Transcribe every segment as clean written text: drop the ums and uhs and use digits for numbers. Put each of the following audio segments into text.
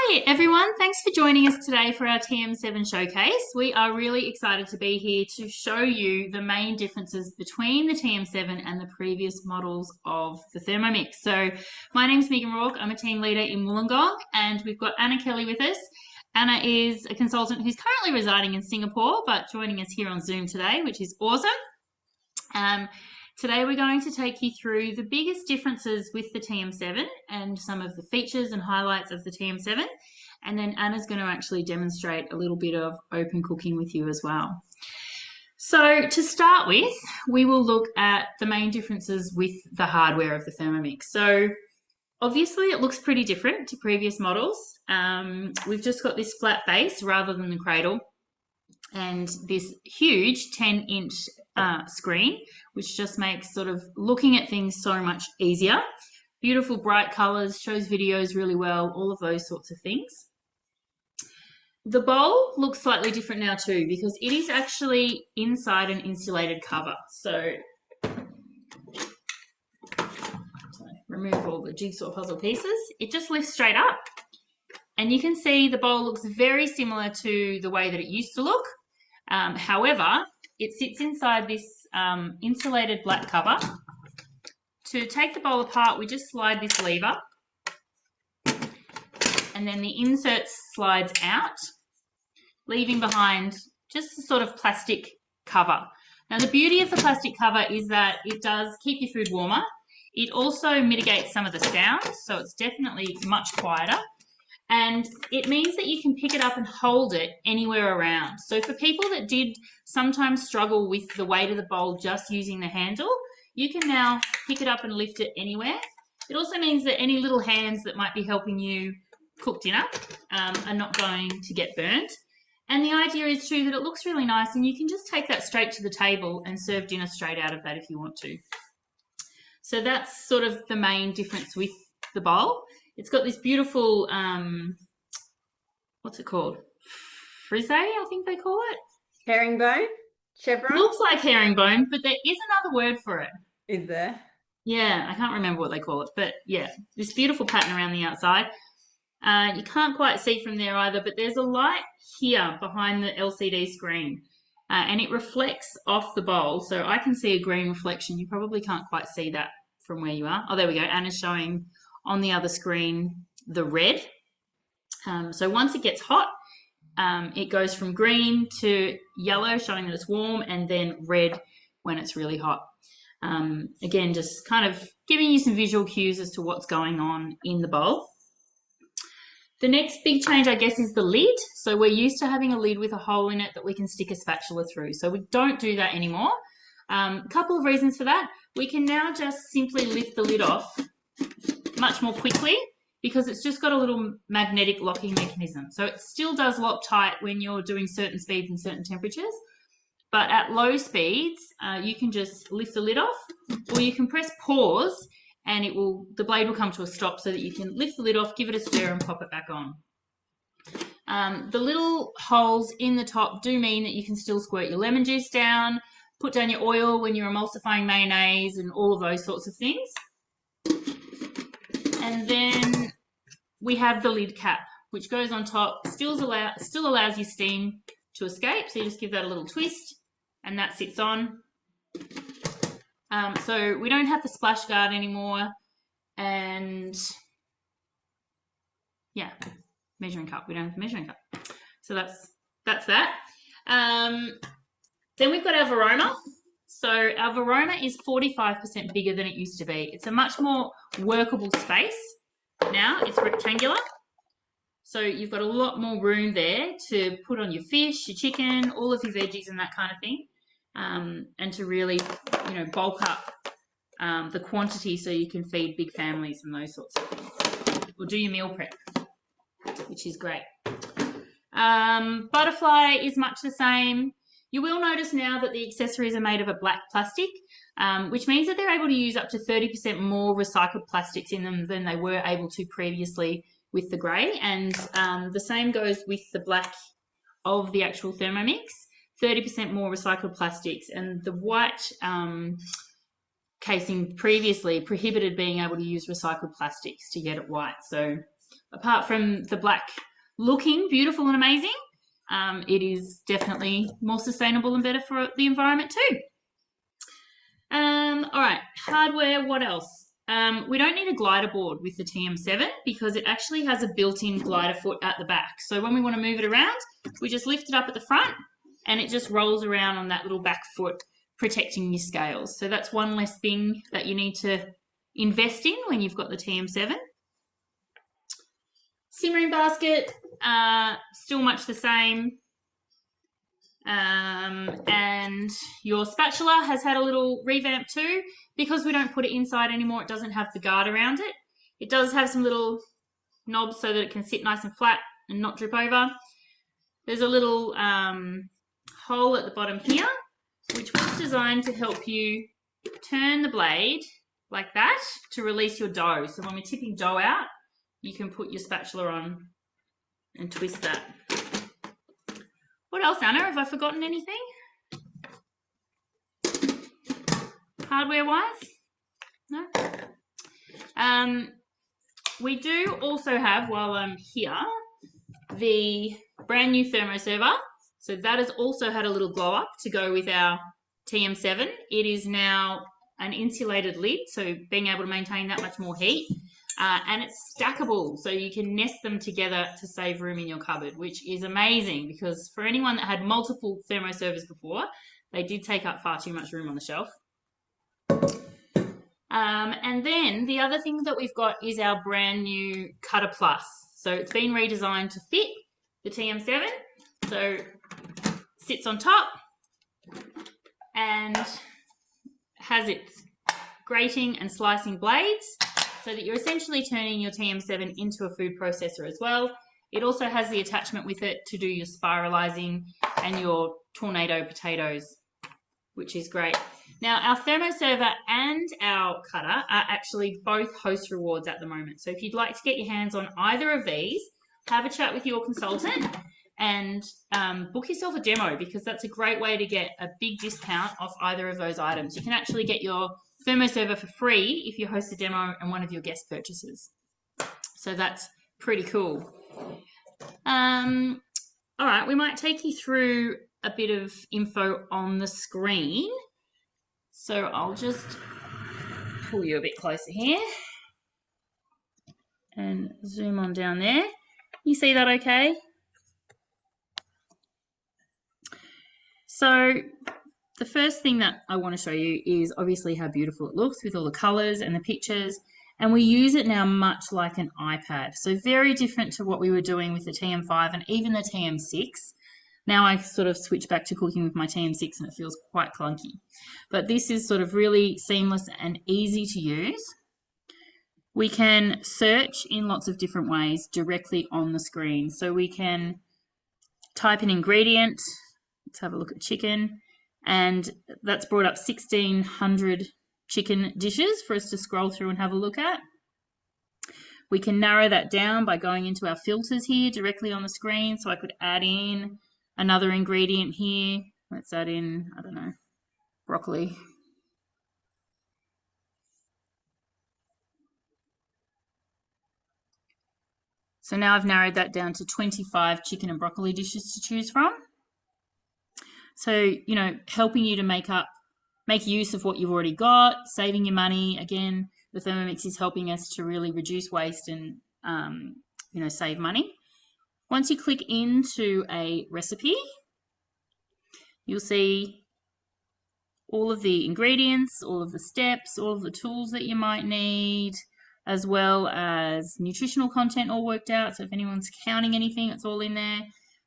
Hi everyone, thanks for joining us today for our TM7 Showcase. We are really excited to be here to show you the main differences between the TM7 and the previous models of the Thermomix. So my name's Megan Rourke, I'm a team leader in Wollongong, and we've got Anna Kelly with us. Anna is a consultant who's currently residing in Singapore but joining us here on Zoom today, which is awesome. Today we're going to take you through the biggest differences with the TM7 and some of the features and highlights of the TM7, and then Anna's going to actually demonstrate a little bit of open cooking with you as well. So to start with, we will look at the main differences with the hardware of the Thermomix. So obviously it looks pretty different to previous models. We've just got this flat base rather than the cradle, and this huge 10-inch screen, which just makes sort of looking at things so much easier. Beautiful bright colors, shows videos really well, all of those sorts of things. The bowl looks slightly different now too, because it is actually inside an insulated cover. So remove all the jigsaw puzzle pieces. It just lifts straight up, and you can see the bowl looks very similar to the way that it used to look. However, it sits inside this insulated black cover. To take the bowl apart, we just slide this lever, and then the insert slides out, leaving behind just a sort of plastic cover. Now, the beauty of the plastic cover is that it does keep your food warmer. It also mitigates some of the sound, so it's definitely much quieter. And it means that you can pick it up and hold it anywhere around. So for people that did sometimes struggle with the weight of the bowl just using the handle, you can now pick it up and lift it anywhere. It also means that any little hands that might be helping you cook dinner are not going to get burnt. And the idea is too that it looks really nice, and you can just take that straight to the table and serve dinner straight out of that if you want to. So that's sort of the main difference with the bowl. It's got this beautiful, what's it called? Frisee, I think they call it. Herringbone? Chevron? Looks like herringbone, but there is another word for it. Is there? Yeah, I can't remember what they call it, but yeah, this beautiful pattern around the outside. You can't quite see from there either, but there's a light here behind the LCD screen, and it reflects off the bowl, so I can see a green reflection. You probably can't quite see that from where you are. Oh, there we go. Anna's showing on the other screen the red. So once it gets hot, it goes from green to yellow, showing that it's warm, and then red when it's really hot. Again, just kind of giving you some visual cues as to what's going on in the bowl. The next big change, I guess, is the lid. So we're used to having a lid with a hole in it that we can stick a spatula through. So we don't do that anymore. A couple of reasons for that. We can now just simply lift the lid off much more quickly, because it's just got a little magnetic locking mechanism. So it still does lock tight when you're doing certain speeds and certain temperatures, but at low speeds, you can just lift the lid off, or you can press pause and the blade will come to a stop so that you can lift the lid off, give it a stir and pop it back on. The little holes in the top do mean that you can still squirt your lemon juice down, put down your oil when you're emulsifying mayonnaise and all of those sorts of things. And then we have the lid cap, which goes on top, still allows your steam to escape. So you just give that a little twist and that sits on. So we don't have the splash guard anymore. And yeah, measuring cup. We don't have the measuring cup. So that's that. Then we've got our Varoma. So our Varoma is 45% bigger than it used to be. It's a much more workable space now. It's rectangular. So you've got a lot more room there to put on your fish, your chicken, all of your veggies and that kind of thing. And to really, bulk up the quantity so you can feed big families and those sorts of things. Or do your meal prep, which is great. Butterfly is much the same. You will notice now that the accessories are made of a black plastic, which means that they're able to use up to 30% more recycled plastics in them than they were able to previously with the grey. And the same goes with the black of the actual Thermomix, 30% more recycled plastics. And the white casing previously prohibited being able to use recycled plastics to get it white. So apart from the black looking beautiful and amazing, it is definitely more sustainable and better for the environment too. All right, hardware, what else? We don't need a glider board with the TM7 because it actually has a built-in glider foot at the back. So when we want to move it around, we just lift it up at the front and it just rolls around on that little back foot, protecting your scales. So that's one less thing that you need to invest in when you've got the TM7. Simmering basket, still much the same. And your spatula has had a little revamp too. Because we don't put it inside anymore, it doesn't have the guard around it. It does have some little knobs so that it can sit nice and flat and not drip over. There's a little hole at the bottom here, which was designed to help you turn the blade like that to release your dough. So when we're tipping dough out, you can put your spatula on and twist that. What else, Anna? Have I forgotten anything? Hardware-wise? No? We do also have, while I'm here, the brand new thermoserver. So that has also had a little glow up to go with our TM7. It is now an insulated lid, so being able to maintain that much more heat. And it's stackable, so you can nest them together to save room in your cupboard, which is amazing because for anyone that had multiple thermoservers before, they did take up far too much room on the shelf. And then the other thing that we've got is our brand new Cutter Plus. So it's been redesigned to fit the TM7. So sits on top and has its grating and slicing blades so that you're essentially turning your TM7 into a food processor as well. It also has the attachment with it to do your spiralizing and your tornado potatoes, which is great. Now, our thermoserver and our cutter are actually both host rewards at the moment. So if you'd like to get your hands on either of these, have a chat with your consultant and book yourself a demo because that's a great way to get a big discount off either of those items. You can actually get your thermoserver for free if you host a demo and one of your guest purchases. So that's pretty cool. All right, we might take you through a bit of info on the screen. So I'll just pull you a bit closer here and zoom on down there. You see that okay? So the first thing that I want to show you is obviously how beautiful it looks with all the colours and the pictures. And we use it now much like an iPad. So very different to what we were doing with the TM5 and even the TM6. Now I sort of switch back to cooking with my TM6 and it feels quite clunky. But this is sort of really seamless and easy to use. We can search in lots of different ways directly on the screen. So we can type an ingredient. Let's have a look at chicken. And that's brought up 1,600 chicken dishes for us to scroll through and have a look at. We can narrow that down by going into our filters here directly on the screen. So I could add in another ingredient here. Let's add in, I don't know, broccoli. So now I've narrowed that down to 25 chicken and broccoli dishes to choose from. So, you know, helping you to make use of what you've already got, saving your money. Again, the Thermomix is helping us to really reduce waste and, you know, save money. Once you click into a recipe, you'll see all of the ingredients, all of the steps, all of the tools that you might need, as well as nutritional content all worked out. So if anyone's counting anything, it's all in there.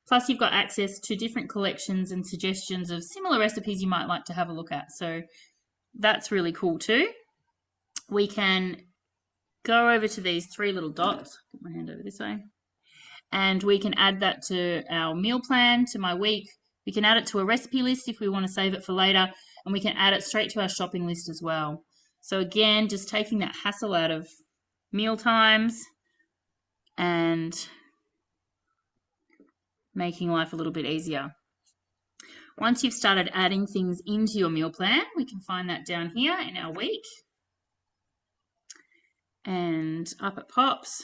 Plus you've got access to different collections and suggestions of similar recipes you might like to have a look at. So that's really cool too. We can go over to these three little dots, put my hand over this way, and we can add that to our meal plan, to my week. We can add it to a recipe list if we want to save it for later, and we can add it straight to our shopping list as well. So again, just taking that hassle out of meal times and making life a little bit easier. Once you've started adding things into your meal plan, we can find that down here in our week. And up it pops.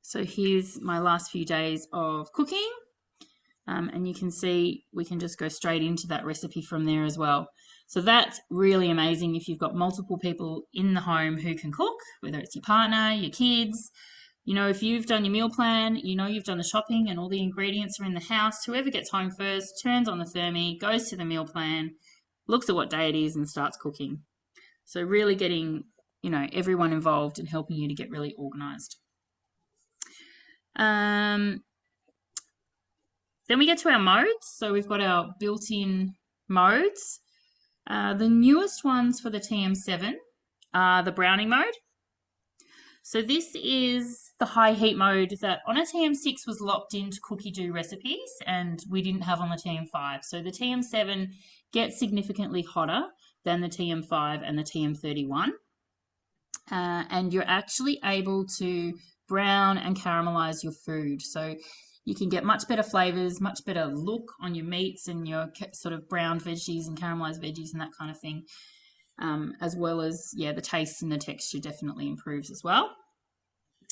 So here's my last few days of cooking. And you can see we can just go straight into that recipe from there as well. So that's really amazing if you've got multiple people in the home who can cook, whether it's your partner, your kids. You know, if you've done your meal plan, you know you've done the shopping and all the ingredients are in the house. Whoever gets home first turns on the thermi, goes to the meal plan, looks at what day it is and starts cooking. So really getting, you know, everyone involved and helping you to get really organised. Then we get to our modes. So we've got our built-in modes. The newest ones for the TM7 are the browning mode. So this is the high heat mode that on a TM6 was locked into cookie dough recipes and we didn't have on the TM5. So the TM7 gets significantly hotter than the TM5 and the TM31. And you're actually able to brown and caramelize your food. So you can get much better flavors, much better look on your meats and your sort of browned veggies and caramelized veggies and that kind of thing. As well as, yeah, the taste and the texture definitely improves as well.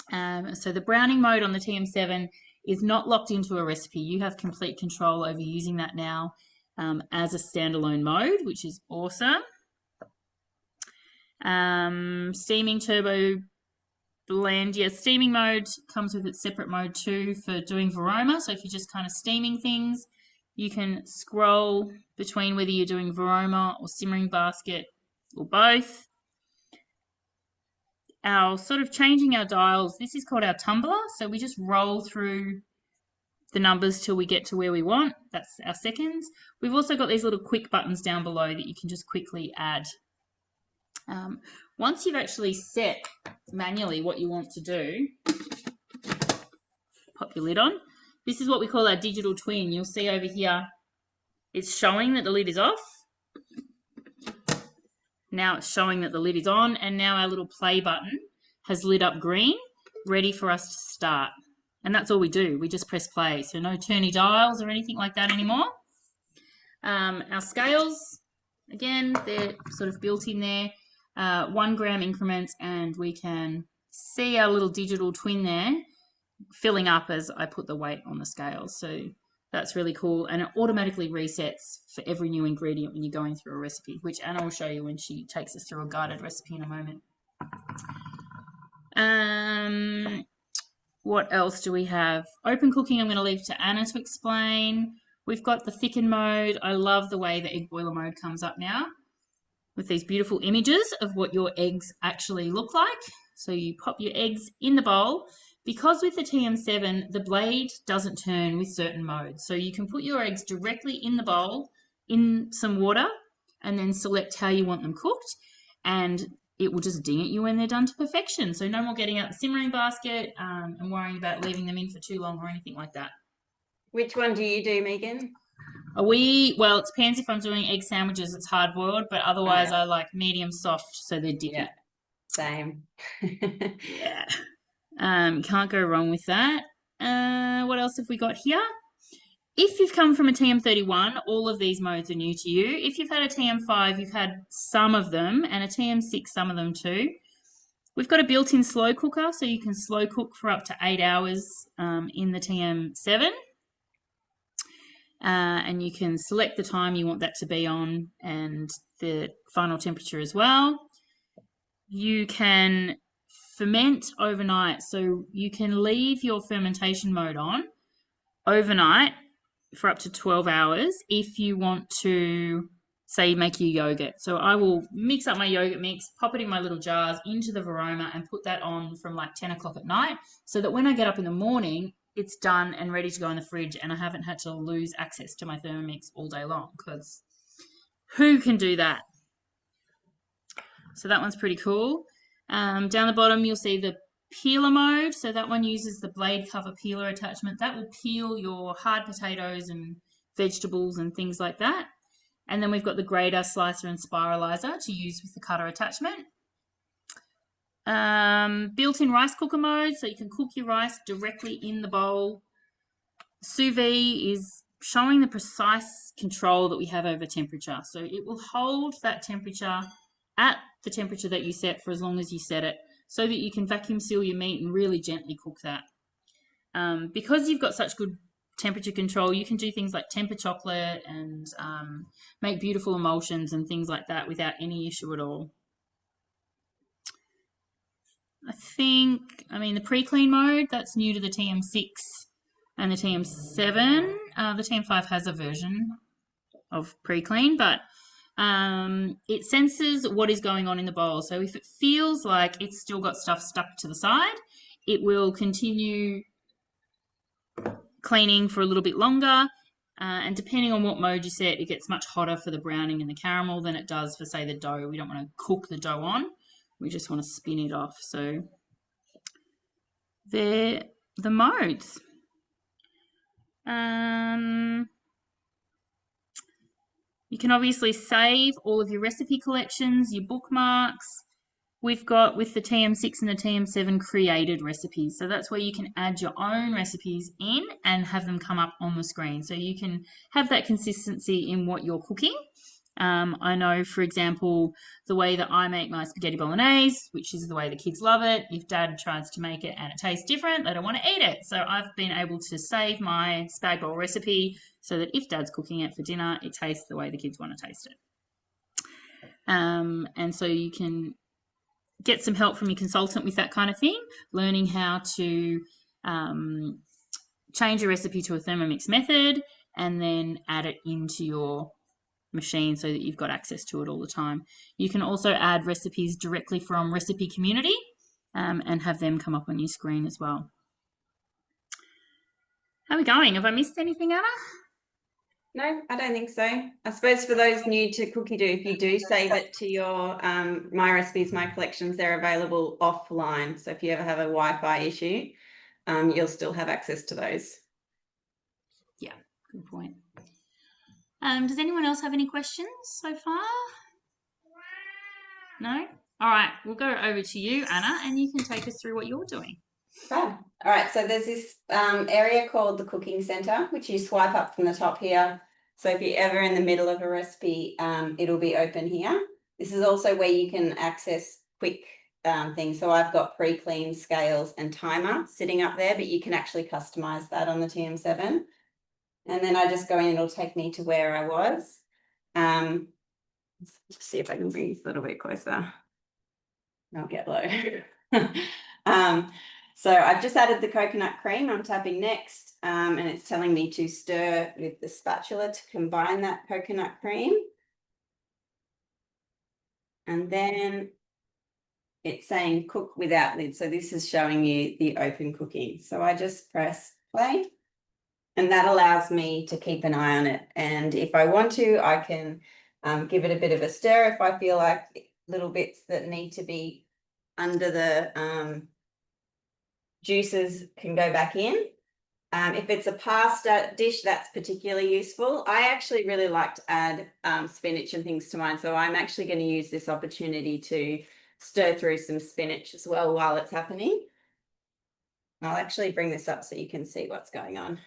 So the browning mode on the TM7 is not locked into a recipe. You have complete control over using that now as a standalone mode, which is awesome. Steaming turbo blend. Yeah, steaming mode comes with its separate mode too for doing varoma. So if you're just kind of steaming things, you can scroll between whether you're doing varoma or simmering basket or both. Our sort of changing our dials, this is called our tumbler. So we just roll through the numbers till we get to where we want. That's our seconds. We've also got these little quick buttons down below that you can just quickly add. Once you've actually set manually what you want to do, pop your lid on. This is what we call our digital twin. You'll see over here, it's showing that the lid is off. Now it's showing that the lid is on, and now our little play button has lit up green, ready for us to start. And that's all we do. We just press play. So no turny dials or anything like that anymore. Our scales, again, they're sort of built in there. 1 gram increments, and we can see our little digital twin there filling up as I put the weight on the scales. So that's really cool, and it automatically resets for every new ingredient when you're going through a recipe, which Anna will show you when she takes us through a guided recipe in a moment. What else do we have? Open cooking I'm going to leave to Anna to explain. We've got the thicken mode. I love the way the egg boiler mode comes up now with these beautiful images of what your eggs actually look like. So you pop your eggs in the bowl. Because with the TM7, the blade doesn't turn with certain modes. So you can put your eggs directly in the bowl in some water and then select how you want them cooked, and it will just ding at you when they're done to perfection. So no more getting out the simmering basket and worrying about leaving them in for too long or anything like that. Which one do you do, Megan? Well, it depends if I'm doing egg sandwiches, it's hard boiled, but otherwise I like medium soft so they're dippy. Yeah, same. Yeah. Can't go wrong with that. What else have we got here? If you've come from a TM31, all of these modes are new to you. If you've had a TM5, you've had some of them, and a TM6, some of them too. We've got a built-in slow cooker, so you can slow cook for up to 8 hours in the TM7. And you can select the time you want that to be on and the final temperature as well. You can ferment overnight, so you can leave your fermentation mode on overnight for up to 12 hours if you want to, say, make your yogurt. So I will mix up my yogurt mix, pop it in my little jars into the varoma and put that on from like 10 o'clock at night, so that when I get up in the morning, it's done and ready to go in the fridge, and I haven't had to lose access to my Thermomix all day long, because who can do that? So that one's pretty cool. Down the bottom, you'll see the peeler mode. So that one uses the blade cover peeler attachment. That will peel your hard potatoes and vegetables and things like that. And then we've got the grater, slicer, and spiralizer to use with the cutter attachment. Built-in rice cooker mode, so you can cook your rice directly in the bowl. Sous vide is showing the precise control that we have over temperature. So it will hold that temperature at the temperature that you set for as long as you set it, so that you can vacuum seal your meat and really gently cook that. because you've got such good temperature control, you can do things like temper chocolate and make beautiful emulsions and things like that without any issue at all. I mean, the pre-clean mode, that's new to the TM6 and the TM7. The TM5 has a version of pre-clean, but it senses what is going on in the bowl. So if it feels like it's still got stuff stuck to the side, it will continue cleaning for a little bit longer. And depending on what mode you set, it gets much hotter for the browning and the caramel than it does for, say, the dough. We don't want to cook the dough on. We just want to spin it off. So they're the modes. You can obviously save all of your recipe collections, your bookmarks. We've got, with the TM6 and the TM7, created recipes. So that's where you can add your own recipes in and have them come up on the screen. So you can have that consistency in what you're cooking. I know, for example, the way that I make my spaghetti bolognese, which is the way the kids love it. If Dad tries to make it and it tastes different, they don't want to eat it. So I've been able to save my spag bol recipe so that if Dad's cooking it for dinner, it tastes the way the kids want to taste it. And so you can get some help from your consultant with that kind of thing, learning how to change your recipe to a Thermomix method and then add it into your machine so that you've got access to it all the time. You can also add recipes directly from Recipe Community and have them come up on your screen as well. How are we going? Have I missed anything, Anna? No, I don't think so. I suppose for those new to Cookie Do, if you do save it to your My Recipes, My Collections, they're available offline. So if you ever have a Wi-Fi issue, you'll still have access to those. Yeah, good point. Does anyone else have any questions so far? No? All right, we'll go over to you, Anna, and you can take us through what you're doing. Fab. All right, so there's this area called the Cooking Centre, which you swipe up from the top here. So if you're ever in the middle of a recipe, it'll be open here. This is also where you can access quick things. So I've got pre-clean, scales and timer sitting up there, but you can actually customize that on the TM7. And then I just go in, it'll take me to where I was. Let's see if I can bring this a little bit closer. I'll get low. So I've just added the coconut cream. I'm tapping next, and it's telling me to stir with the spatula to combine that coconut cream. And then it's saying cook without lid. So this is showing you the open cooking. So I just press play, and that allows me to keep an eye on it. And if I want to, I can give it a bit of a stir if I feel like little bits that need to be under the juices can go back in. If it's a pasta dish, that's particularly useful. I actually really like to add spinach and things to mine. So I'm actually going to use this opportunity to stir through some spinach as well while it's happening. I'll actually bring this up so you can see what's going on.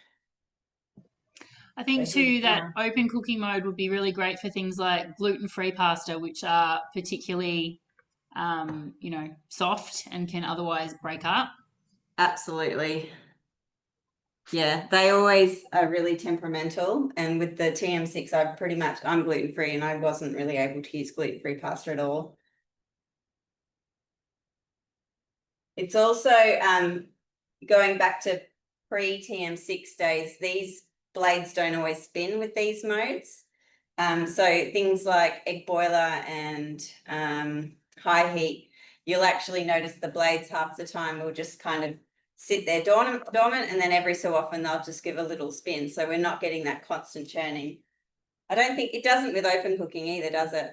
I think too that open cooking mode would be really great for things like gluten-free pasta, which are particularly, soft and can otherwise break up. Absolutely. Yeah, they always are really temperamental. And with the TM6, I'm gluten-free and I wasn't really able to use gluten-free pasta at all. It's also going back to pre-TM6 days, these blades don't always spin with these modes. So things like egg boiler and high heat, you'll actually notice the blades half the time will just kind of sit there dormant, and then every so often they'll just give a little spin. So we're not getting that constant churning. I don't think it doesn't with open cooking either, does it?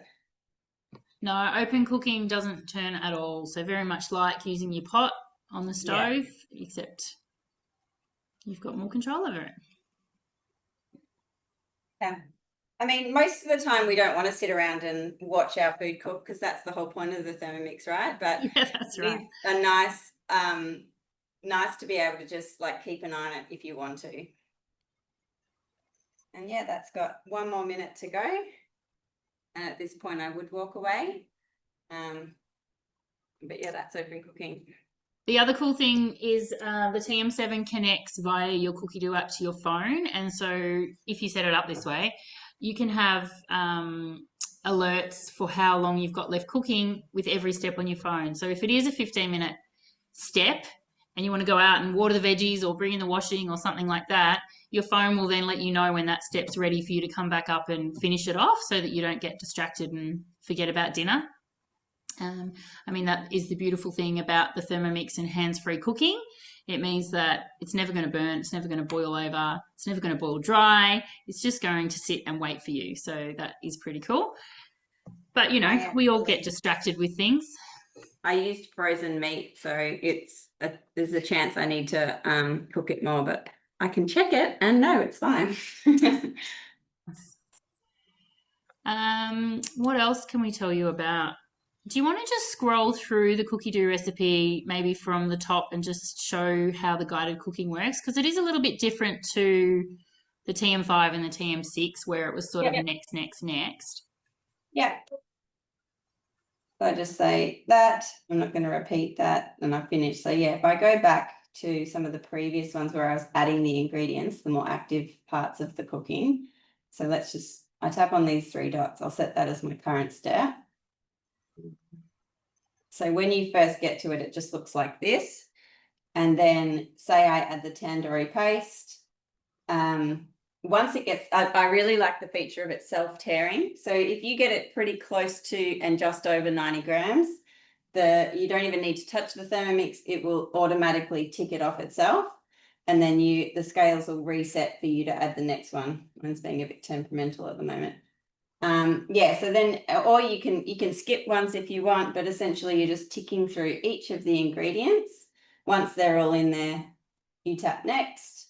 No, open cooking doesn't turn at all. So very much like using your pot on the stove, except you've got more control over it. Yeah. I mean, most of the time we don't want to sit around and watch our food cook because that's the whole point of the Thermomix, right? But yeah, that's right. It's a nice to be able to just like keep an eye on it if you want to. And yeah, that's got 1 more minute to go. And at this point I would walk away. But yeah, that's open cooking. The other cool thing is the TM7 connects via your Cookie Do app to your phone. And so if you set it up this way, you can have alerts for how long you've got left cooking with every step on your phone. So if it is a 15-minute step and you want to go out and water the veggies or bring in the washing or something like that, your phone will then let you know when that step's ready for you to come back up and finish it off so that you don't get distracted and forget about dinner. I mean, that is the beautiful thing about the Thermomix and hands-free cooking. It means that it's never going to burn, it's never going to boil over, it's never going to boil dry. It's just going to sit and wait for you. So that is pretty cool. But, you know, we all get distracted with things. I used frozen meat, so there's a chance I need to cook it more, but I can check it and no, it's fine. What else can we tell you about? Do you want to just scroll through the cookie dough recipe maybe from the top and just show how the guided cooking works? Because it is a little bit different to the TM5 and the TM6 where it was sort of next. Yeah. So I just say that, I'm not going to repeat that, and I finish. So yeah, if I go back to some of the previous ones where I was adding the ingredients, the more active parts of the cooking. So I tap on these three dots. I'll set that as my current step. So when you first get to it, it just looks like this. And then say I add the tandoori paste. Once it gets, I really like the feature of it self-tearing. So if you get it pretty close to and just over 90 grams, you don't even need to touch the Thermomix. It will automatically tick it off itself. And then the scales will reset for you to add the next one. Mine's being a bit temperamental at the moment. Yeah, so then, or you can skip ones if you want, but essentially you're just ticking through each of the ingredients. Once they're all in there, you tap next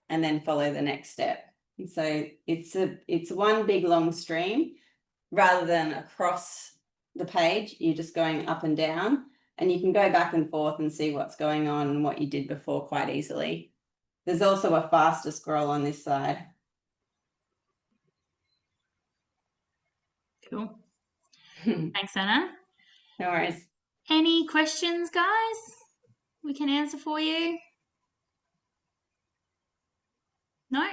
and then follow the next step. So it's one big long stream rather than across the page. You're just going up and down, and you can go back and forth and see what's going on and what you did before quite easily. There's also a faster scroll on this side. Cool. Thanks, Anna. No worries. Any questions, guys? We can answer for you. No?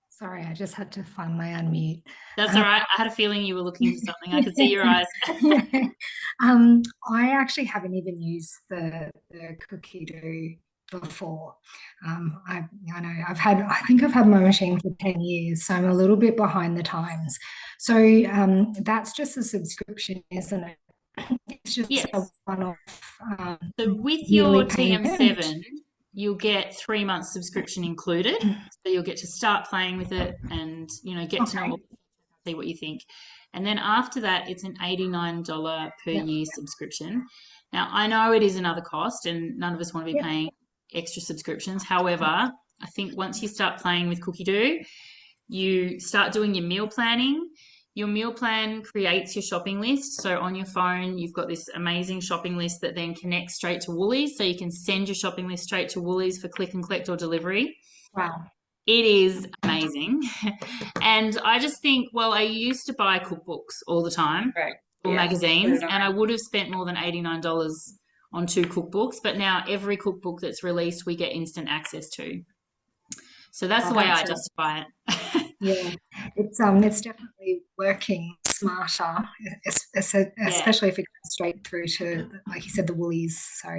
Sorry, I just had to find my unmute. That's all right. I had a feeling you were looking for something. I could see your eyes. I actually haven't even used the cookie dough before. I know I think I've had my machine for 10 years, so I'm a little bit behind the times. So that's just a subscription, isn't it? It's just yes. a one-off. So with your TM7, you'll get 3 months subscription included. So you'll get to start playing with it and, you know, get to know, see what you think. And then after that, it's an $89 per year subscription. Now, I know it is another cost and none of us want to be paying extra subscriptions. However, I think once you start playing with Cookie Dough, you start doing your meal planning. Your meal plan creates your shopping list. So on your phone, you've got this amazing shopping list that then connects straight to Woolies. So you can send your shopping list straight to Woolies for click and collect or delivery. Wow. It is amazing. And I just think, well, I used to buy cookbooks all the time or magazines, and I would have spent more than $89 on 2 cookbooks. But now every cookbook that's released, we get instant access to. So that's the way I justify it. Yeah, it's definitely working smarter, especially if it goes straight through to, like you said, the Woolies. So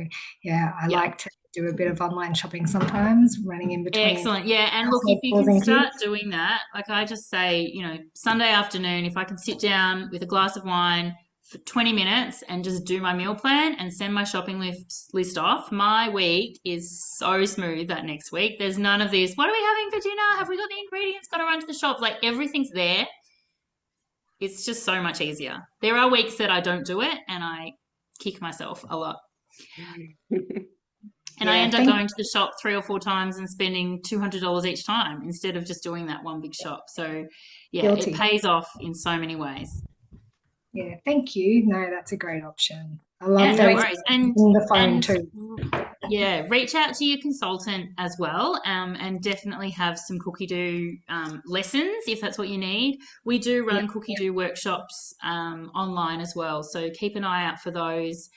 yeah, I like to do a bit of online shopping sometimes, running in between. Excellent. Yeah, and look, if you can start doing that, like I just say, you know, Sunday afternoon, if I can sit down with a glass of wine for 20 minutes and just do my meal plan and send my shopping list off, my week is so smooth that next week. There's none of this, what are we having for dinner? Have we got the ingredients? Got to run to the shop. Like everything's there. It's just so much easier. There are weeks that I don't do it and I kick myself a lot. And I end up going to the shop 3 or 4 times and spending $200 each time instead of just doing that one big shop. So yeah, it pays off in so many ways. Yeah, thank you. No, that's a great option. I love Yeah, no those worries. on the phone And too. yeah, reach out to your consultant as well, and definitely have some cookie do lessons if that's what you need. We do Yeah, run cookie do workshops online as well, so keep an eye out for those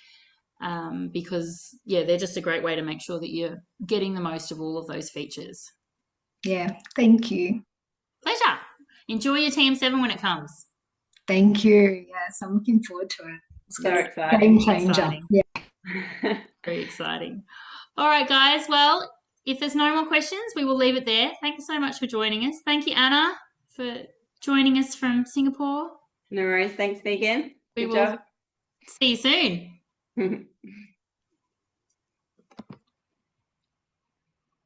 because yeah, they're just a great way to make sure that you're getting the most of all of those features. yeah. Thank you. Pleasure. Enjoy your TM7 when it comes. Thank you. Yes, I'm looking forward to it. It's So a exciting. game changer. Exciting. Yeah. Very exciting. All right, guys. Well, if there's no more questions, we will leave it there. Thank you so much for joining us. Thank you, Anna, for joining us from Singapore. No worries. Thanks, Megan. We Good will job. see you soon.